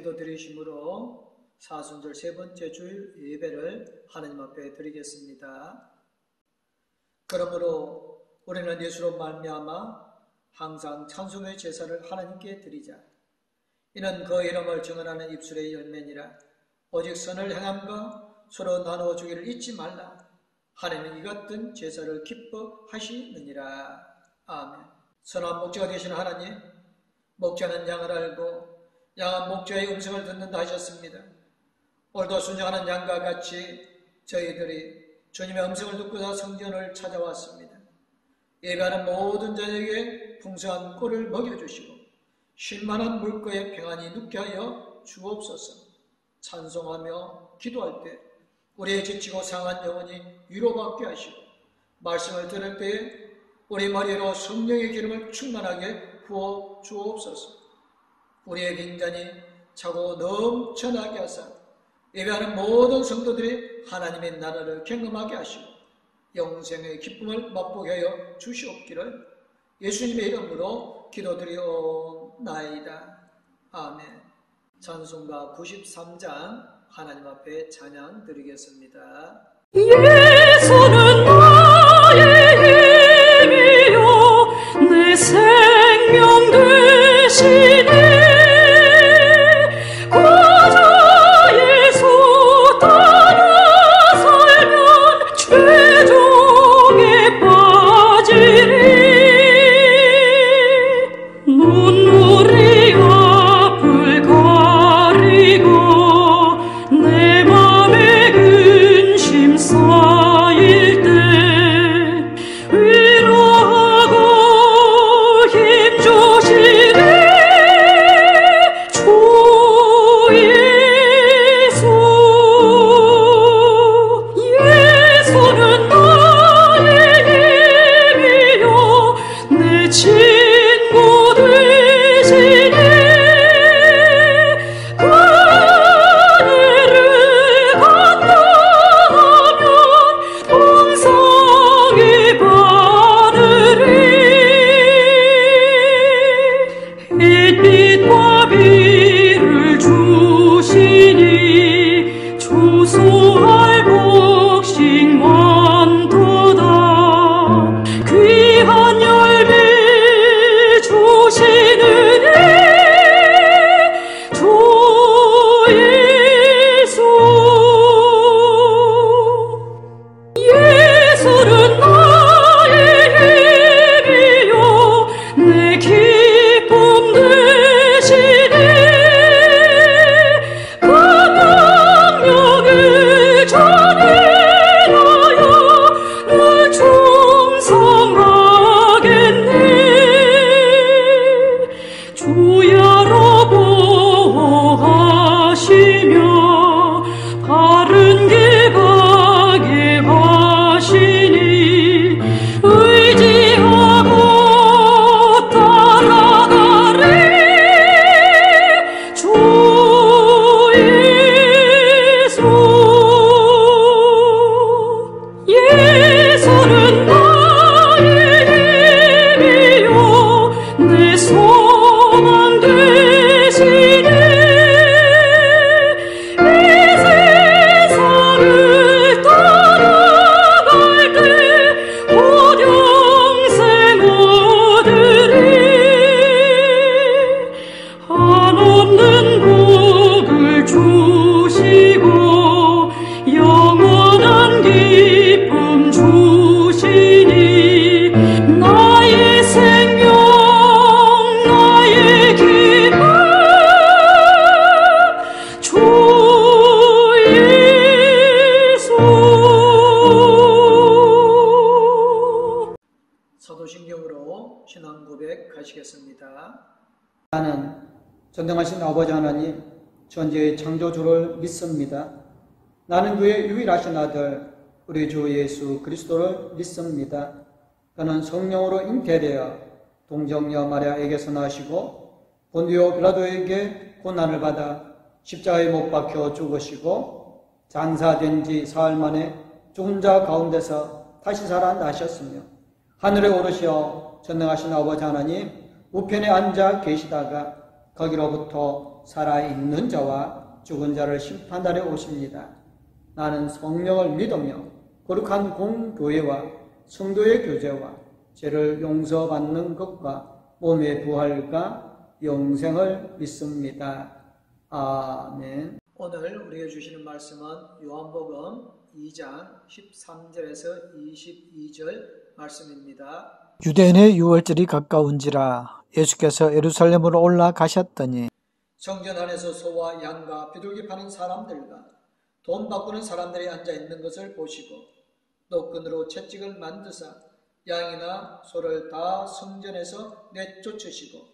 기도드리심으로 사순절 세 번째 주일 예배를 하나님 앞에 드리겠습니다. 그러므로 우리는 예수로 말미암아 항상 찬송의 제사를 하나님께 드리자. 이는 그 이름을 증언하는 입술의 열매니라. 오직 선을 행함과 서로 나누어 주기를 잊지 말라. 하나님은 이 같은 제사를 기뻐하시느니라. 아멘. 선한 목자가 되시는 하나님, 목자는 양을 알고 양은 목자의 음성을 듣는다 하셨습니다. 오늘도 순종하는 양과 같이 저희들이 주님의 음성을 듣고자 성전을 찾아왔습니다. 예배하는 모든 자에게 풍성한 꿀을 먹여주시고 쉴만한 물가에 평안히 눕게 하여 주옵소서. 찬송하며 기도할 때 우리의 지치고 상한 영혼이 위로받게 하시고 말씀을 들을 때에 우리 머리로 성령의 기름을 충만하게 부어 주옵소서. 우리의 빈잔이 차고 넘쳐나게 하사 예배하는 모든 성도들이 하나님의 나라를 경험하게 하시고 영생의 기쁨을 맛보게 하여 주시옵기를 예수님의 이름으로 기도드리옵나이다. 아멘. 찬송가 93장 하나님 앞에 찬양 드리겠습니다. 예수는 나의 힘이요 내 생명 되시네. 나는 전능하신 아버지 하나님, 전지의 창조주를 믿습니다. 나는 그의 유일하신 아들, 우리 주 예수 그리스도를 믿습니다. 그는 성령으로 잉태되어 동정녀 마리아에게서 나시고 본디오 빌라도에게 고난을 받아 십자가에 못 박혀 죽으시고 장사된 지 사흘 만에 죽은 자 가운데서 다시 살아나셨으며 하늘에 오르시어 전능하신 아버지 하나님 우편에 앉아 계시다가 거기로부터 살아있는 자와 죽은 자를 심판하러 오십니다. 나는 성령을 믿으며 거룩한 공교회와 성도의 교제와 죄를 용서받는 것과 몸의 부활과 영생을 믿습니다. 아멘. 오늘 우리에게 주시는 말씀은 요한복음 2장 13절에서 22절 말씀입니다. 유대인의 유월절이 가까운지라 예수께서 예루살렘으로 올라가셨더니 성전 안에서 소와 양과 비둘기 파는 사람들과 돈 바꾸는 사람들이 앉아 있는 것을 보시고 노끈으로 채찍을 만드사 양이나 소를 다 성전에서 내쫓으시고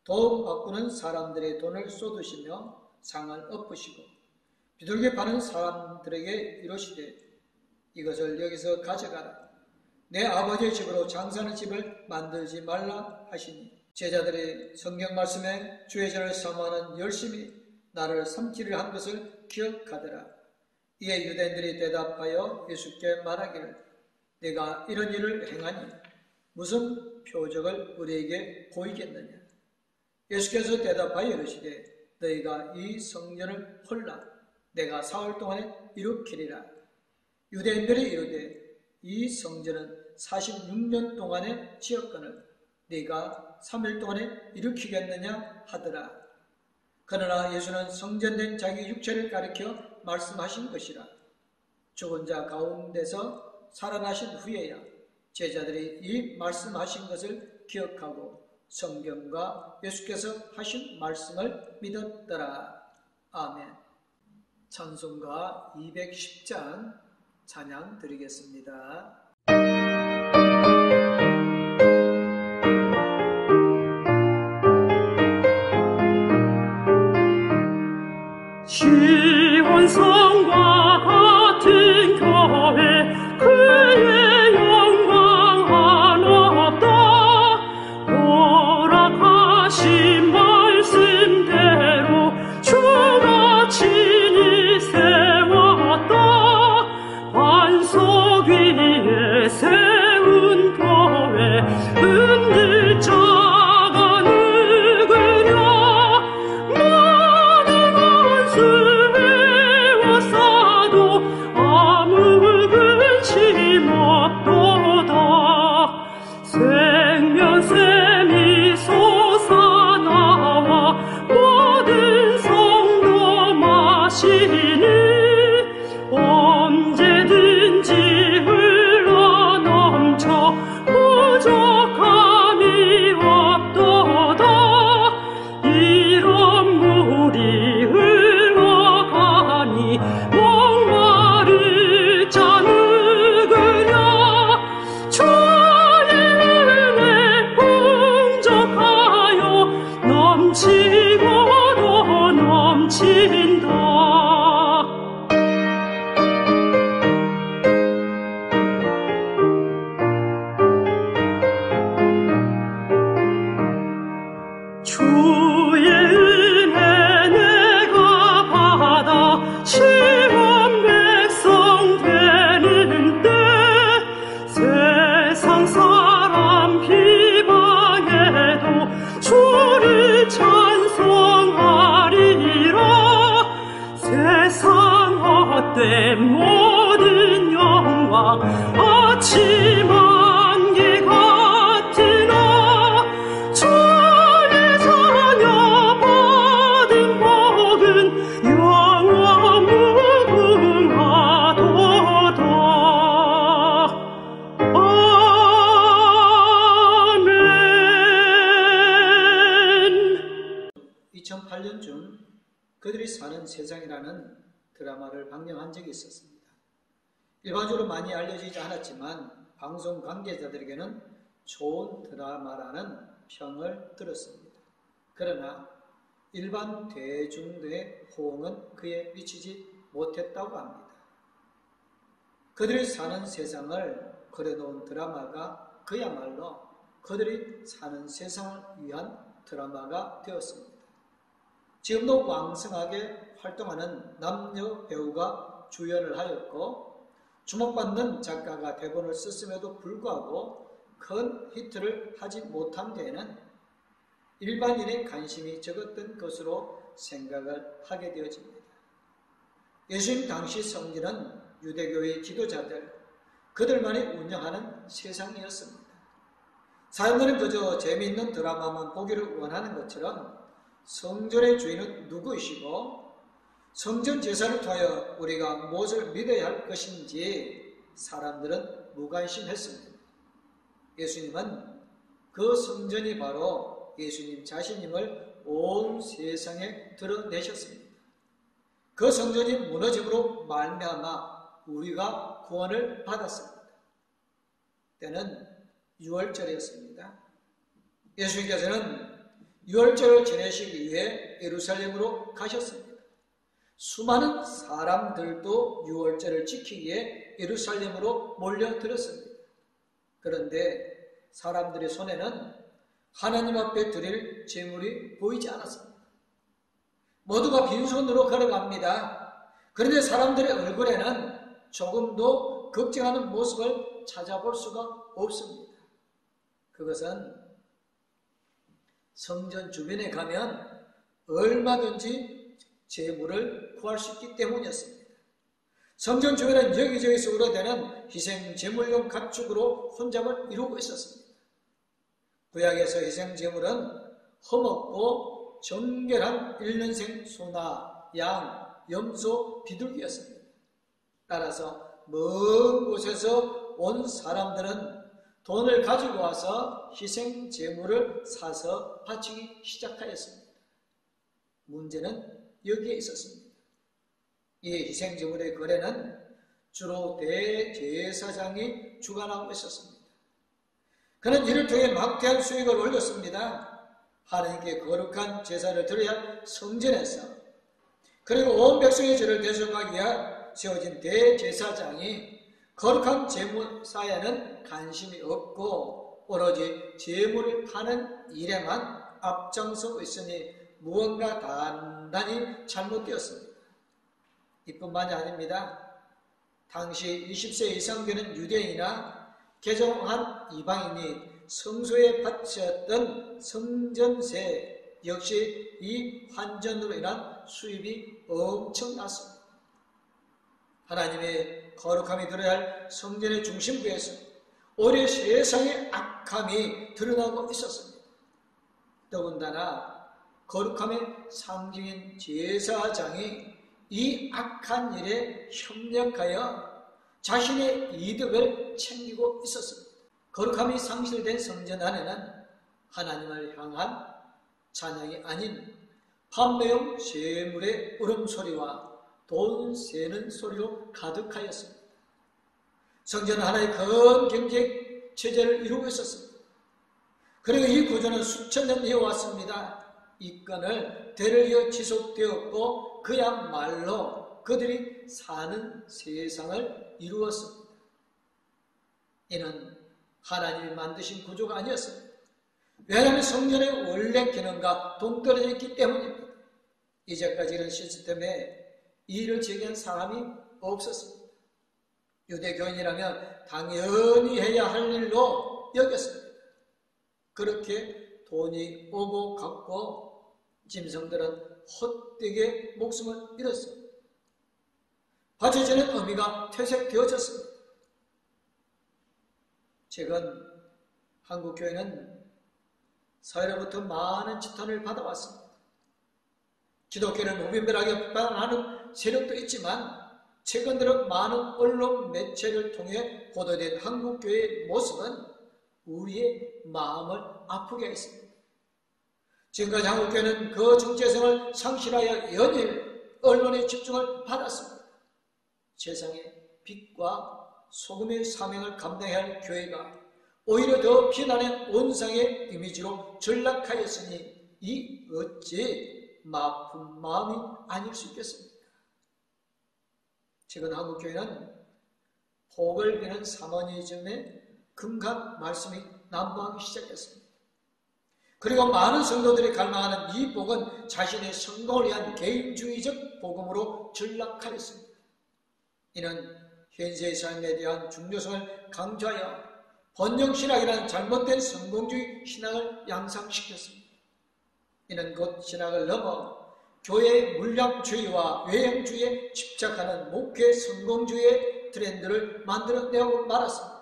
돈 바꾸는 사람들의 돈을 쏟으시며 상을 엎으시고 비둘기 파는 사람들에게 이르시되 이것을 여기서 가져가라. 내 아버지의 집으로 장사하는 집을 만들지 말라 하시니 제자들이 성경 말씀에 주의 전을 사모하는 열심히 나를 섬기려 한 것을 기억하더라. 이에 유대인들이 대답하여 예수께 말하기를 내가 이런 일을 행하니 무슨 표적을 우리에게 보이겠느냐. 예수께서 대답하여 이르시되 너희가 이 성전을 헐라 내가 사흘 동안에 일으키리라. 유대인들이 이르되 이 성전은 46년 동안에 지었거늘 네가 3일 동안에 일으키겠느냐 하더라. 그러나 예수는 성전된 자기 육체를 가리켜 말씀하신 것이라. 죽은 자 가운데서 살아나신 후에야 제자들이 이 말씀하신 것을 기억하고 성경과 예수께서 하신 말씀을 믿었더라. 아멘. 찬송가 210장 찬양 드리겠습니다. 시온성과 같은 교회 그의 영광 한없다. 허락하신 말씀대로 주가 친히 세웠다. 반석 위에 세운 교회 흔들 자가 누구냐. 많은 원수 해왔사도 아무 근심 없도다. 생명샘이 솟아나와 모든 성도 마시니 언제든지 흘러넘쳐 부족함이 없도다. 이런 물이 흘러가니 목마를 자 누구냐. 주의 은혜 풍족하여 넘치고도 넘친다. 주의 은혜 내가 받아 시험 백성 되는 때 세상 사람 비방해도 주를 찬송하리라. 세상 헛된 모든 영광 아침 안개 같으나 주의 자녀 받은 복은 영원 무궁하도다. 아멘. 2008년쯤 그들이 사는 세상이라는 드라마를 방영한 적이 있었습니다. 일반적으로 많이 알려지지 않았지만 방송 관계자들에게는 좋은 드라마라는 평을 들었습니다. 그러나 일반 대중들의 호응은 그에 미치지 못했다고 합니다. 그들이 사는 세상을 그려놓은 드라마가 그야말로 그들이 사는 세상을 위한 드라마가 되었습니다. 지금도 왕성하게 활동하는 남녀 배우가 주연을 하였고 주목받는 작가가 대본을 썼음에도 불구하고 큰 히트를 하지 못한 데에는 일반인의 관심이 적었던 것으로 생각을 하게 되어집니다. 예수님 당시 성지는 유대교의 지도자들, 그들만이 운영하는 세상이었습니다. 사람들은 그저 재미있는 드라마만 보기를 원하는 것처럼 성전의 주인은 누구이시고 성전 제사를 통하여 우리가 무엇을 믿어야 할 것인지 사람들은 무관심했습니다. 예수님은 그 성전이 바로 예수님 자신임을 온 세상에 드러내셨습니다. 그 성전이 무너짐으로 말미암아 우리가 구원을 받았습니다. 때는 6월절이었습니다. 예수님께서는 6월절을 지내시기 위해 예루살렘으로 가셨습니다. 수많은 사람들도 6월절을 지키기에 예루살렘으로 몰려들었습니다. 그런데 사람들의 손에는 하나님 앞에 드릴 제물이 보이지 않았습니다. 모두가 빈손으로 걸어갑니다. 그런데 사람들의 얼굴에는 조금도 걱정하는 모습을 찾아볼 수가 없습니다. 그것은 성전 주변에 가면 얼마든지 제물을 구할 수 있기 때문이었습니다. 성전 주변은 여기저기서 우러대는 희생 제물용 가축으로 혼잡을 이루고 있었습니다. 구약에서 희생 제물은 험없고 정결한 1년생 소나 양, 염소, 비둘기였습니다. 따라서 먼 곳에서 온 사람들은 돈을 가지고 와서 희생 제물을 사서 바치기 시작하였습니다. 문제는 여기에 있었습니다. 이 희생 제물의 거래는 주로 대제사장이 주관하고 있었습니다. 그는 이를 통해 막대한 수익을 올렸습니다. 하나님께 거룩한 제사를 드려야 성전에서, 그리고 온 백성의 죄를 대속하기 위해 세워진 대제사장이 거룩한 제물사에는 관심이 없고 오로지 제물을 파는 일에만 앞장서고 있으니 무언가 단단히 잘못되었습니다. 이뿐만이 아닙니다. 당시 20세 이상 되는 유대인이나 개종한 이방인이 성소에 바쳤던 성전세 역시 이 환전으로 인한 수입이 엄청났습니다. 하나님의 거룩함이 들어야 할 성전의 중심부에서 오히려 세상의 악함이 드러나고 있었습니다. 더군다나 거룩함의 상징인 제사장이 이 악한 일에 협력하여 자신의 이득을 챙기고 있었습니다. 거룩함이 상실된 성전 안에는 하나님을 향한 찬양이 아닌 판매용 제물의 울음소리와 돈 세는 소리로 가득하였습니다. 성전은 하나의 큰 경제 체제를 이루고 있었습니다. 그리고 이 구조는 수천 년 이어왔습니다. 이 건을 대를 이어 지속되었고 그야말로 그들이 사는 세상을 이루었습니다. 이는 하나님이 만드신 구조가 아니었습니다. 왜냐하면 성전의 원래 기능과 동떨어져 있기 때문입니다. 이제까지 이런 시스템에 이의를 제기한 사람이 없었습니다. 유대교인이라면 당연히 해야 할 일로 여겼습니다. 그렇게 돈이 오고 갔고 짐승들은 헛되게 목숨을 잃었습니다. 바쳐지는 의미가 퇴색되어졌습니다. 최근 한국교회는 사회로부터 많은 지탄을 받아왔습니다. 기독교를 무분별하게 비판하는 세력도 있지만 최근 들어 많은 언론 매체를 통해 보도된 한국교회의 모습은 우리의 마음을 아프게 했습니다. 지금까지 한국교회는 그 정체성을 상실하여 연일 언론의 집중을 받았습니다. 세상의 빛과 소금의 사명을 감당해야 할 교회가 오히려 더 비난의 온상의 이미지로 전락하였으니 이 어찌 아픈 마음이 아닐 수 있겠습니까? 최근 한국교회는 복을 비는 사모니즘의 금강 말씀이 난무하기 시작했습니다. 그리고 많은 성도들이 갈망하는 이 복은 자신의 성공을 위한 개인주의적 복음으로 전락하였습니다. 이는 현세의 삶에 대한 중요성을 강조하여 번영신학이라는 잘못된 성공주의 신학을 양상시켰습니다. 이는 곧 신학을 넘어 교회의 물량주의와 외형주의에 집착하는 목회 성공주의의 트렌드를 만들어내고 말았습니다.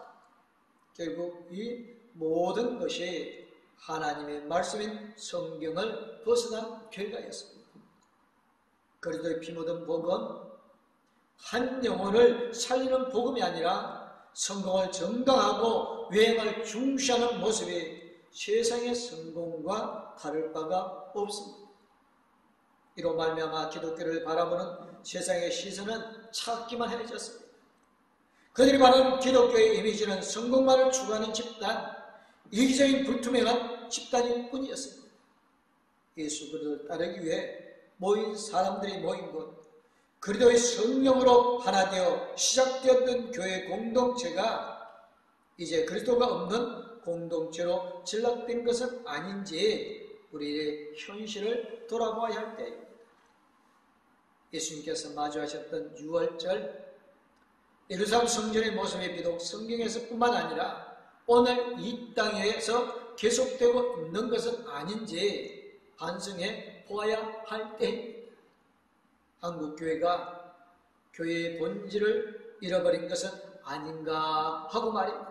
결국 이 모든 것이 하나님의 말씀인 성경을 벗어난 결과였습니다. 그리스도의 피 묻은 복음, 한 영혼을 살리는 복음이 아니라 성공을 정당하고 외형을 중시하는 모습이 세상의 성공과 다를 바가 없습니다. 이로 말미암아 기독교를 바라보는 세상의 시선은 찾기만 해졌습니다. 그들이 말하는 기독교의 이미지는 성공만을 추구하는 집단, 이기적인 불투명한 집단일 뿐이었습니다. 예수 그리스도를 따르기 위해 모인 사람들이 모인 곳, 그리스도의 성령으로 하나 되어 시작되었던 교회 공동체가 이제 그리스도가 없는 공동체로 전락된 것은 아닌지 우리의 현실을 돌아봐야 할 때입니다. 예수님께서 마주하셨던 6월절 예루살렘 성전의 모습이 비록 성경에서뿐만 아니라 오늘 이 땅에서 계속되고 있는 것은 아닌지 반성해 보아야 할 때입니다. 한국교회가 교회의 본질을 잃어버린 것은 아닌가 하고 말입니다.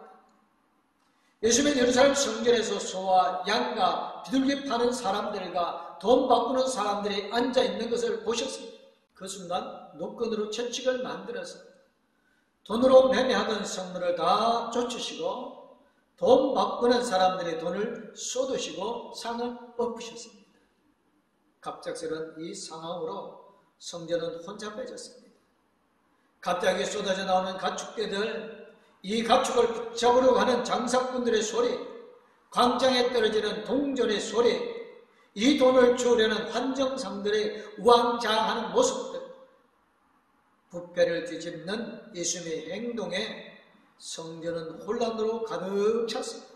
요즘엔 예루살렘 성전에서 소와 양과 비둘기 파는 사람들과 돈 바꾸는 사람들이 앉아있는 것을 보셨습니다. 그 순간 노건으로 채찍을 만들어서 돈으로 매매하던 성물을 다 쫓으시고 돈 바꾸는 사람들의 돈을 쏟으시고 상을 엎으셨습니다. 갑작스러운 이 상황으로 성전은 혼잡해졌습니다. 갑자기 쏟아져 나오는 가축대들, 이 가축을 붙잡으려고 하는 장사꾼들의 소리, 광장에 떨어지는 동전의 소리, 이 돈을 주우려는 환정상들의 우왕좌왕하는 모습들, 부패를 뒤집는 예수님의 행동에 성전은 혼란으로 가득 찼습니다.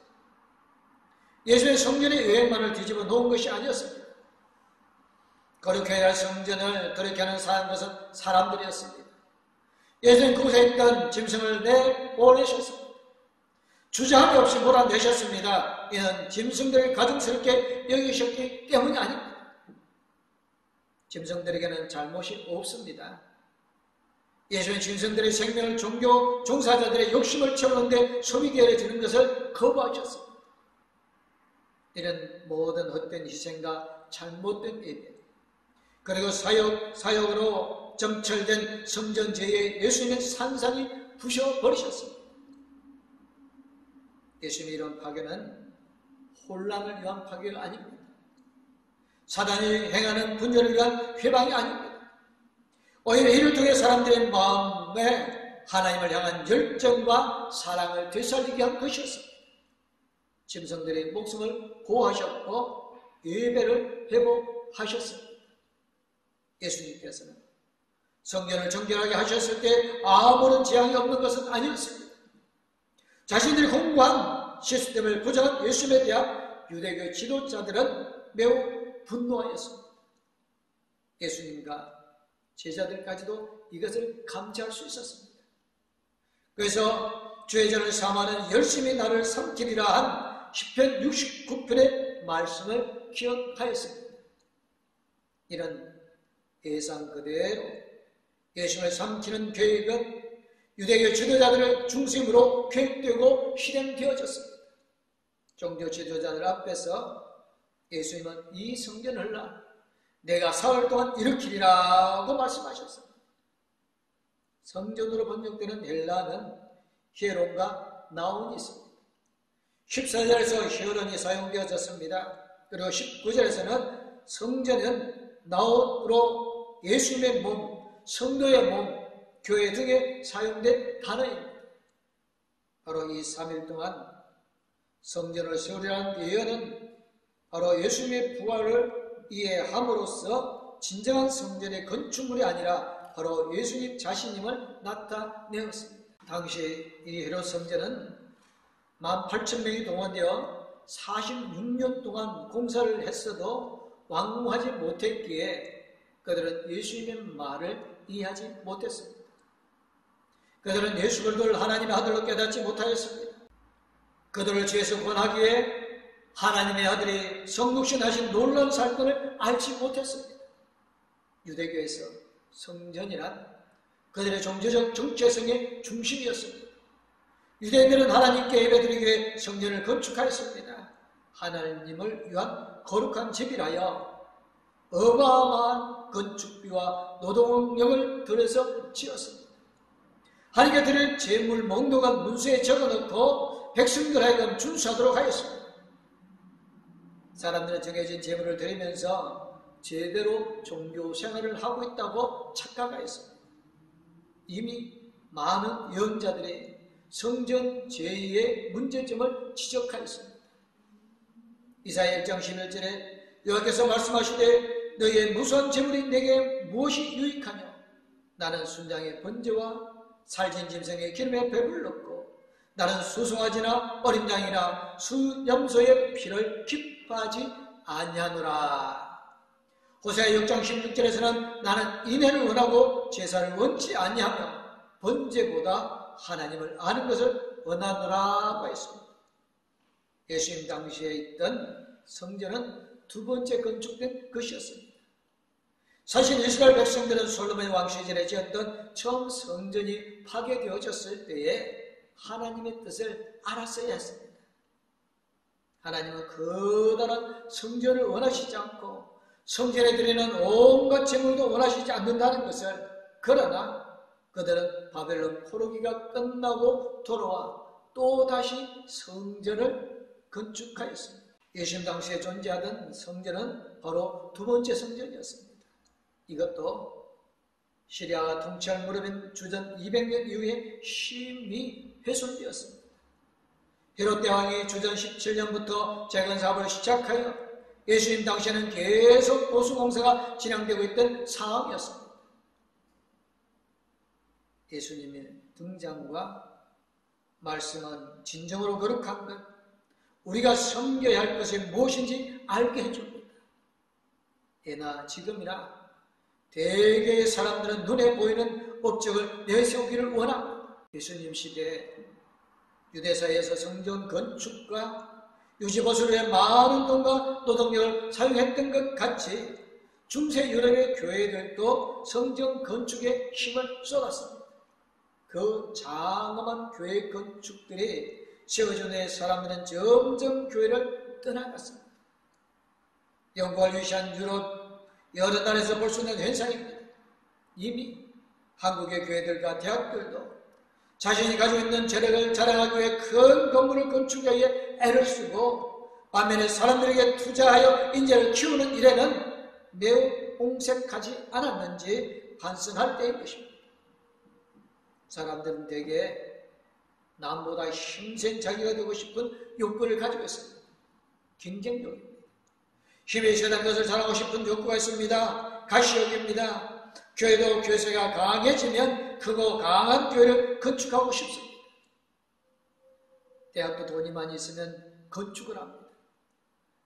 예수의 성전의 여행만을 뒤집어 놓은 것이 아니었습니다. 거룩해야 할 성전을 그렇게 하는 것은 사람들이었습니다. 예수님 그곳에 있던 짐승을 내보내셨습니다. 주저함이 없이 몰아내셨습니다. 이는 짐승들을 가증스럽게 여기셨기 때문이 아닙니다. 짐승들에게는 잘못이 없습니다. 예수님 짐승들의 생명을 종교 종사자들의 욕심을 채우는데 소비되어 지는 것을 거부하셨습니다. 이런 모든 헛된 희생과 잘못된 예배, 그리고 사역으로 점철된 성전제에 예수님의 산산이 부셔버리셨습니다. 예수님의 이런 파괴는 혼란을 위한 파괴가 아닙니다. 사단이 행하는 분열을 위한 회방이 아닙니다. 오히려 이를 통해 사람들의 마음에 하나님을 향한 열정과 사랑을 되살리게 한 것이었습니다. 짐승들의 목숨을 보호하셨고 예배를 회복하셨습니다. 예수님께서는 성전을 정결하게 하셨을 때 아무런 재앙이 없는 것은 아니었습니다. 자신들이 공부한 시스템을 부정한 예수님에 대한 유대교 지도자들은 매우 분노하였습니다. 예수님과 제자들까지도 이것을 감지할 수 있었습니다. 그래서 죄전을 삼아는 열심히 나를 삼키리라 한 시편 69편의 말씀을 기억하였습니다. 이런 예상 그대로 예수님을 삼키는 계획은 유대교 지도자들을 중심으로 계획되고 실행되어졌습니다. 종교 지도자들 앞에서 예수님은 이 성전을 내가 사흘 동안 일으키리라고 말씀하셨습니다. 성전으로 번역되는 헬라는 히에론과 나온이 있습니다. 14절에서 히에론이 사용되어졌습니다. 그리고 19절에서는 성전은 나온으로 예수님의 몸, 성도의 몸, 교회 등에 사용된 단어입니다. 바로 이 3일 동안 성전을 세우리라는 예언은 바로 예수님의 부활을 이해함으로써 진정한 성전의 건축물이 아니라 바로 예수님 자신임을 나타내었습니다. 당시 이 헤롯 성전은 18,000명이 동원되어 46년 동안 공사를 했어도 완공하지 못했기에 그들은 예수님의 말을 이해하지 못했습니다. 그들은 예수 그리스도를 하나님의 아들로 깨닫지 못하였습니다. 그들을 죄에서 구원하기에 하나님의 아들이 성육신하신 놀라운 사건을 알지 못했습니다. 유대교에서 성전이란 그들의 종교적 정체성의 중심이었습니다. 유대인들은 하나님께 예배드리기 위해 성전을 건축하였습니다. 하나님을 위한 거룩한 집이라여 어마어마한 건축비와 노동력을 들여서 지었습니다. 하나님께 드릴 제물 목록은 문서에 적어놓고 백성들 하여금 준수하도록 하였습니다. 사람들은 정해진 제물을 드리면서 제대로 종교 생활을 하고 있다고 착각하였습니다. 이미 많은 예언자들이 성전 제의의 문제점을 지적하였습니다. 이사야 1장 11절에 여호와께서 말씀하시되 너희의 무수한 제물이 내게 무엇이 유익하냐? 나는 순장의 번제와 살진 짐승의 기름에 배불렀고 나는 수송아지나 어린 양이나 수염소의 피를 기뻐하지 아니하노라. 호세아 6장 16절에서는 나는 인애를 원하고 제사를 원치 아니하며 번제보다 하나님을 아는 것을 원하노라고 했습니다. 예수님 당시에 있던 성전은 두 번째 건축된 것이었습니다. 사실 이스라엘 백성들은 솔로몬의 왕 시절에 지었던 처음 성전이 파괴되어졌을 때에 하나님의 뜻을 알았어야 했습니다. 하나님은 커다란 성전을 원하시지 않고 성전에 드리는 온갖 제물도 원하시지 않는다는 것을, 그러나 그들은 바벨론 포로기가 끝나고 돌아와 또다시 성전을 건축하였습니다. 예수님 당시에 존재하던 성전은 바로 두 번째 성전이었습니다. 이것도 시리아가 통치할 무렵인 주전 200년 이후에 심히 훼손되었습니다. 헤롯 대왕이 주전 17년부터 재건 사업을 시작하여 예수님 당시에는 계속 보수공사가 진행되고 있던 상황이었습니다. 예수님의 등장과 말씀은 진정으로 거룩한 것, 우리가 섬겨야 할 것이 무엇인지 알게 해줍니다. 예나 지금이나 대개의 사람들은 눈에 보이는 업적을 내세우기를 원합니다. 예수님 시대에 유대사회에서 성전 건축과 유지보수를 위해 많은 돈과 노동력을 사용했던 것 같이 중세 유럽의 교회들도 성전 건축에 힘을 쏟았습니다. 그 장엄한 교회 건축들이 세워진 후에 사람들은 점점 교회를 떠나갔습니다. 영국을 위시한 유럽 여러 나라에서 볼 수 있는 현상입니다. 이미 한국의 교회들과 대학들도 자신이 가지고 있는 재력을 자랑하기 위해 큰 건물을 건축하기 위해 애를 쓰고, 반면에 사람들에게 투자하여 인재를 키우는 일에는 매우 홍색하지 않았는지 반성할 때인 것입니다. 사람들은 대개 남보다 힘센 자기가 되고 싶은 욕구를 가지고 있습니다. 경쟁력입니다. 힘이 세단 것을 자랑하고 싶은 욕구가 있습니다. 가시욕입니다. 교회도 교세가 강해지면 크고 강한 교회를 건축하고 싶습니다. 대학도 돈이 많이 있으면 건축을 합니다.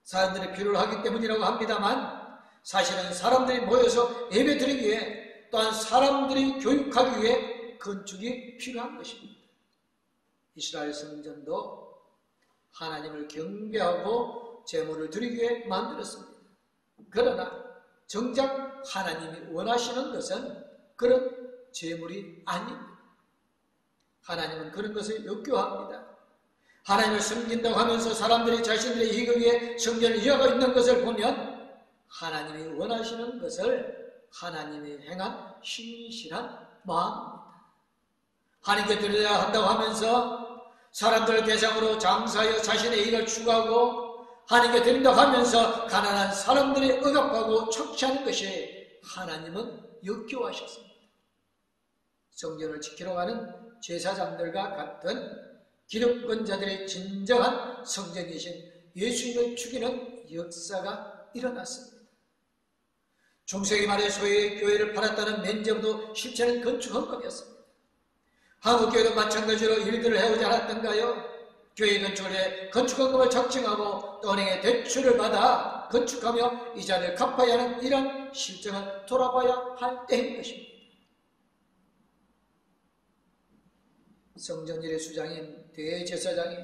사람들이 필요를 하기 때문이라고 합니다만 사실은 사람들이 모여서 예배드리기 위해, 또한 사람들이 교육하기 위해 건축이 필요한 것입니다. 이스라엘 성전도 하나님을 경배하고 제물을 드리기 위해 만들었습니다. 그러나 정작 하나님이 원하시는 것은 그런 제물이 아닙니다. 하나님은 그런 것을 역겨워합니다. 하나님을 섬긴다고 하면서 사람들이 자신들의 이익을 위해 성전을 이어가고 있는 것을 보면 하나님이 원하시는 것을 하나님이 행한 신실한 마음입니다. 하나님께 드려야 한다고 하면서 사람들을 대상으로 장사하여 자신의 이익을 추구하고, 하나님께 드린다고 하면서 가난한 사람들이 억압하고 착취하는 것이 하나님은 역겨워하셨습니다. 성전을 지키러 가는 제사장들과 같은 기득권자들의 진정한 성전이신 예수님을 죽이는 역사가 일어났습니다. 중세기 말에 소위 교회를 팔았다는 면제부도 실체는 건축 헌법이었습니다. 한국교회도 마찬가지로 일들을 해오지 않았던가요? 교회 건축을 해 건축헌금을 작정하고 또 은행에 대출을 받아 건축하며 이자를 갚아야 하는 이런 실정을 돌아봐야 할 때인 것입니다. 성전일의 수장인 대제사장이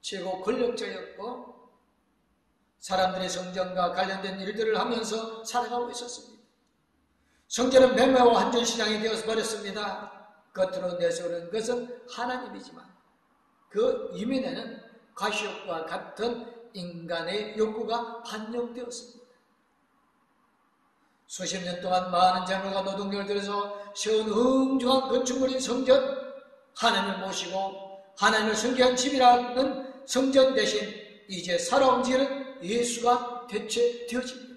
최고 권력자였고 사람들의 성전과 관련된 일들을 하면서 살아가고 있었습니다. 성전은 매매와 한전시장이 되어서 버렸습니다. 겉으로 내세우는 것은 하나님이지만 그 이면에는 가시욕과 같은 인간의 욕구가 반영되었습니다. 수십 년 동안 많은 장로가 노동력을 들여서 세운 흥중한 건축물인 성전, 하나님을 모시고 하나님을 섬기한 집이라는 성전 대신 이제 살아온 지는 예수가 대체되어집니다.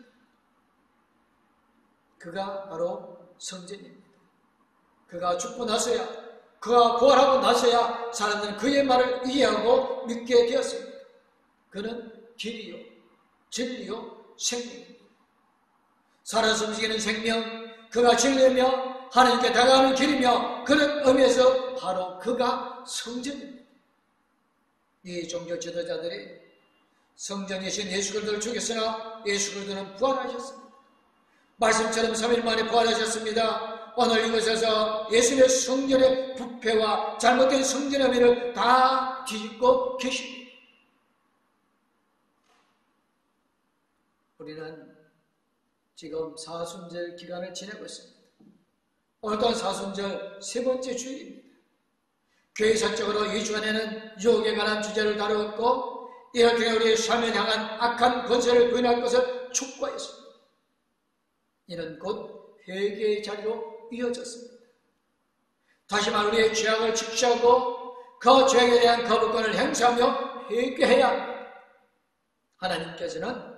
그가 바로 성전입니다. 그가 죽고 나서야, 그가 부활하고 나서야 사람들은 그의 말을 이해하고 믿게 되었습니다. 그는 길이요, 진리요, 생명입니다. 살아서 움직이는 생명, 그가 진리며 하나님께 다가가는 길이며 그런 의미에서 바로 그가 성전입니다. 이 종교 지도자들이 성전이신 예수 그리스도를 죽였으나 예수 그리스도는 부활하셨습니다. 말씀처럼 3일 만에 부활하셨습니다. 오늘 이곳에서 예수님의 성전의 부패와 잘못된 성전의 의미를 다 뒤집고 계십니다. 우리는 지금 사순절 기간을 지내고 있습니다. 오늘 또한 사순절 세 번째 주일입니다. 교회 사적으로 이 주간에는 유혹에 관한 주제를 다루었고 이를 통해 우리의 삶을 향한 악한 권세를 부인할 것을 촉구하였습니다. 이는 곧 회개의 자리로 이어졌습니다. 다시 말해 우리의 죄악을 직시하고 그 죄악에 대한 거부권을 행사하며 회개해야 합니다. 하나님께서는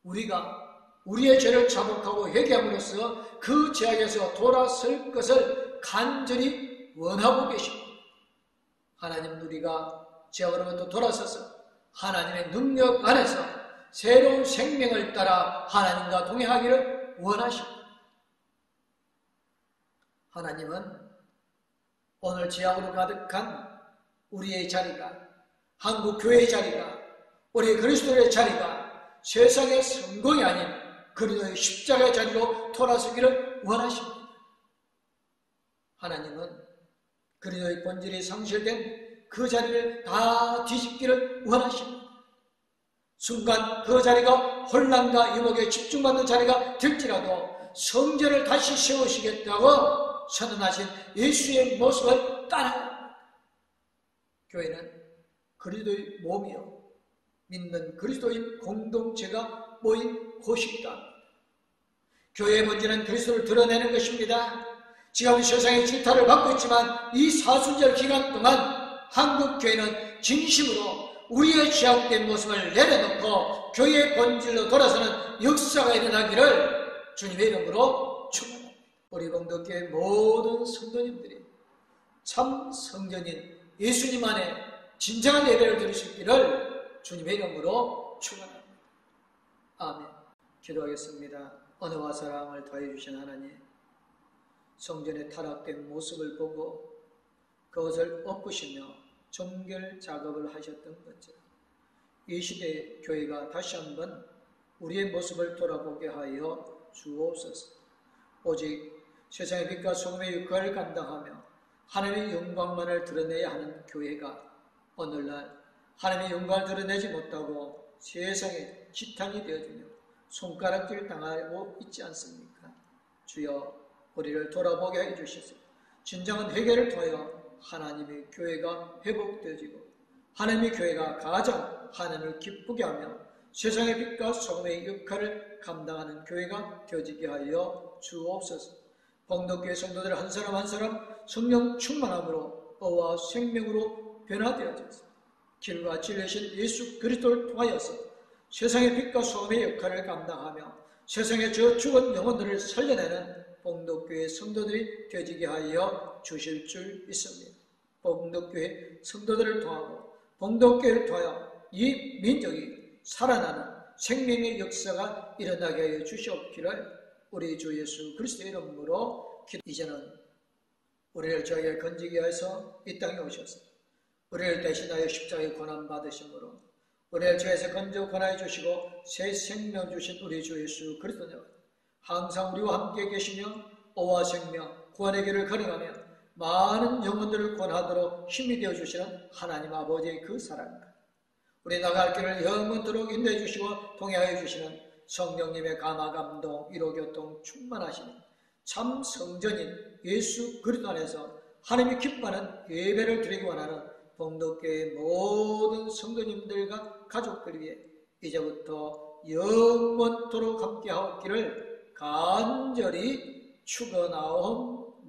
우리가 우리의 죄를 자복하고 회개함으로써 그 죄악에서 돌아설 것을 간절히 원하고 계십니다. 하나님은 우리가 죄악으로부터 돌아서서 하나님의 능력 안에서 새로운 생명을 따라 하나님과 동행하기를 원하십니다. 하나님은 오늘 죄악으로 가득한 우리의 자리가, 한국 교회의 자리가, 우리 그리스도의 자리가 세상의 성공이 아닌 그리스도의 십자가의 자리로 돌아서기를 원하십니다. 하나님은 그리스도의 본질이 상실된 그 자리를 다 뒤집기를 원하십니다. 순간 그 자리가 혼란과 유혹에 집중받는 자리가 될지라도 성전을 다시 세우시겠다고 선언하신 예수의 모습을 따라갑니다. 교회는 그리스도의 몸이요 믿는 그리스도인 공동체가 모인 곳이기도 합니다. 교회의 본질은 그리스도를 드러내는 것입니다. 지금 세상의 질타를 받고 있지만 이 사순절 기간 동안 한국 교회는 진심으로 우리의 죄악된 모습을 내려놓고 교회의 본질로 돌아서는 역사가 일어나기를 주님의 이름으로 축원합니다. 우리 공동교회 모든 성도님들이 참 성전인 예수님 안에 진정한 예배를 드릴 수 있기를 주님의 이름으로 축원합니다. 아멘. 기도하겠습니다. 은혜와 사랑을 더해 주신 하나님, 성전의 타락된 모습을 보고 그것을 엎으시며 정결 작업을 하셨던 것처럼 이 시대의 교회가 다시 한번 우리의 모습을 돌아보게 하여 주옵소서. 오직 세상의 빛과 소금의 역할을 감당하며 하나님의 영광만을 드러내야 하는 교회가 오늘날 하나님의 영광을 드러내지 못하고 세상의 지탄이 되어지며 손가락질 당하고 있지 않습니까? 주여 우리를 돌아보게 해주시소. 진정한 회개를 통하여 하나님의 교회가 회복되어지고 하나님의 교회가 가장 하나님을 기쁘게 하며 세상의 빛과 소금의 역할을 감당하는 교회가 되어지게 하여 주옵소서. 공동교회 성도들 한 사람 한 사람 성령 충만함으로 의와 생명으로 변화되어져서 길과 진리신 예수 그리스도를 통하여서 세상의 빛과 소금의 역할을 감당하며 세상의 저 죽은 영혼들을 살려내는 봉독교회 성도들이 되어지게 하여 주실 줄 믿습니다. 봉독교회 성도들을 통하고 봉독교회를 통하여 이 민족이 살아나는 생명의 역사가 일어나게 하여 주시옵기를 우리 주 예수 그리스도의 이름으로 이제는 우리를 저에게 건지게 해서 이 땅에 오셔서 우리를 대신하여 십자가에 고난받으심으로 우리를 죄에서 건져 권하여 주시고 새 생명 주신 우리 주 예수 그리스도님 항상 우리와 함께 계시며 오와 생명 구원의 길을 걸어가며 많은 영혼들을 구원하도록 힘이 되어주시는 하나님 아버지의 그 사랑과 우리 나갈 길을 영원토록 인도해 주시고 동행하여 주시는 성령님의 감화 감동 위로 교통 충만하시는 참 성전인 예수 그리스도 안에서 하나님이 기뻐하는 예배를 드리기 원하는 봉독교의 모든 성도님들과 가족들 위해 이제부터 영원토록 함께하옵기를 간절히 축원하옵나이다.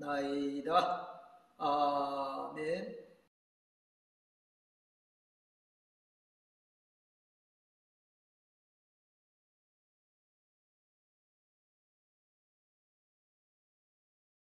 아멘.